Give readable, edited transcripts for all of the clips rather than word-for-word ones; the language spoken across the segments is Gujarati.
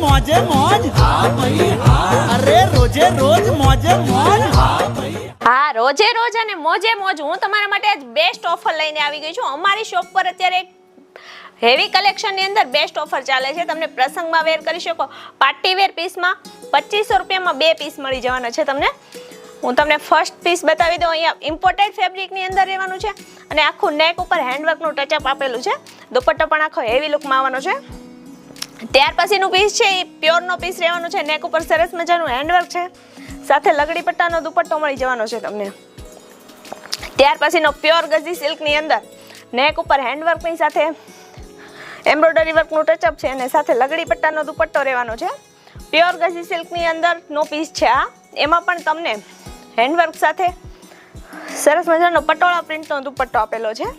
મોજે મોજ હા ભાઈ હા અરે રોજે રોજ મોજે મોજ હા ભાઈ હા રોજે રોજ અને મોજે મોજ હું તમારા માટે આજ બેસ્ટ ઓફર લઈને આવી ગઈ છું. અમારી શોપ પર અત્યારે હેવી કલેક્શન ની અંદર બેસ્ટ ઓફર ચાલે છે. તમને પ્રસંગમાં વેર કરી શકો. પાર્ટી વેર પીસમાં 2500 રૂપિયામાં 2 પીસ મળી જવાના છે તમને. હું તમને ફર્સ્ટ પીસ બતાવી દઉં. અહીંયા ઇમ્પોર્ટેડ ફેબ્રિક ની અંદર રહેવાનું છે અને આખું નેક ઉપર હેન્ડવર્ક નું ટચઅપ આપેલું છે. દુપટ્ટો પણ આખો હેવી લુકમાં આવવાનો છે. ત્યાર પછીનું પીસ છે એ પ્યોર નો પીસ રહેવાનું છે. નેક ઉપર સરસ મજાનું હેન્ડવર્ક છે, સાથે લગડી પટ્ટાનો દુપટ્ટો મળી જવાનો છે તમને. ત્યાર પછીનો પ્યોર ગઝી સિલ્ક ની અંદર નેક ઉપર હેન્ડવર્ક ની સાથે એમ્બ્રોઇડરી વર્ક નું ટચઅપ છે અને સાથે લગડી પટ્ટાનો દુપટ્ટો રહેવાનો છે. પ્યોર ગઝી સિલ્ક ની અંદર નો પીસ છે આ. એમાં પણ તમને હેન્ડવર્ક સાથે સરસ મજાનો પટોળા પ્રિન્ટનો દુપટ્ટો આપેલો છે.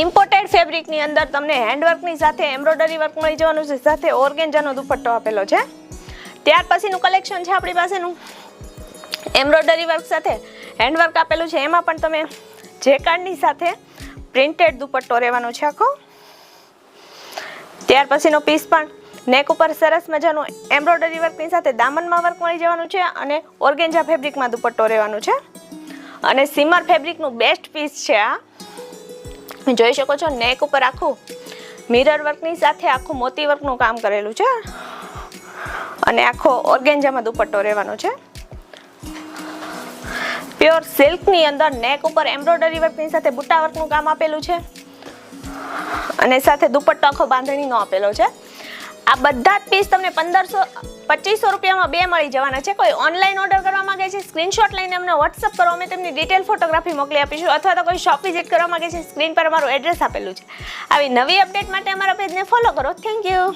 ઇમ્પોર્ટેડ ફેબ્રિક ની અંદર તમને હેન્ડવર્ક ની સાથે એમ્બ્રોઇડરી વર્ક મળી જવાનું છે, સાથે ઓર્ગેન્જાનો દુપટ્ટો આપેલો છે. ત્યાર પછીનું કલેક્શન છે આપણી પાસેનું એમ્બ્રોઇડરી વર્ક સાથે હેન્ડવર્ક આપેલું છે. એમાં પણ તમે જેકાર્ડની સાથે પ્રિન્ટેડ દુપટ્ટો રહેવાનો છે આખો. ત્યાર પછીનો પીસ પણ નેક ઉપર સરસ મજાનું એમ્બ્રોઇડરી વર્કની સાથે દામનમાં વર્ક મળી જવાનું છે અને ઓર્ગેન્જા ફેબ્રિકમાં દુપટ્ટો રહેવાનું છે. અને સીમર ફેબ્રિકનું બેસ્ટ પીસ છે આ. જોઈ શકો છો નેક ઉપર આખું મિરર વર્કની સાથે આખું મોતી વર્કનું કામ કરેલું છે અને આખો ઓર્ગેન્જામાં દુપટ્ટો રહેવાનો છે. પ્યોર સિલ્કની અંદર નેક ઉપર એમ્બ્રોઇડરી વર્કની સાથે બુટ્ટા વર્કનું કામ આપેલું છે અને સાથે દુપટ્ટો આખો બાંધણીનો આપેલો છે. આ બધા જ પીસ તમને 2500 રૂપિયામાં 2 મળી જવાના છે. કોઈ ઓનલાઈન ઓર્ડર કરવા માંગે છે સ્ક્રીનશોટ લઈને અમને વોટ્સઅપ કરો, અમે તેમની ડિટેલ ફોટોગ્રાફી મોકલી આપીશું. અથવા તો કોઈ શોપ વિઝિટ કરવા માંગે છે સ્ક્રીન પર અમારું એડ્રેસ આપેલું છે. આવી નવી અપડેટ માટે અમારા પેજને ફોલો કરો. Thank you.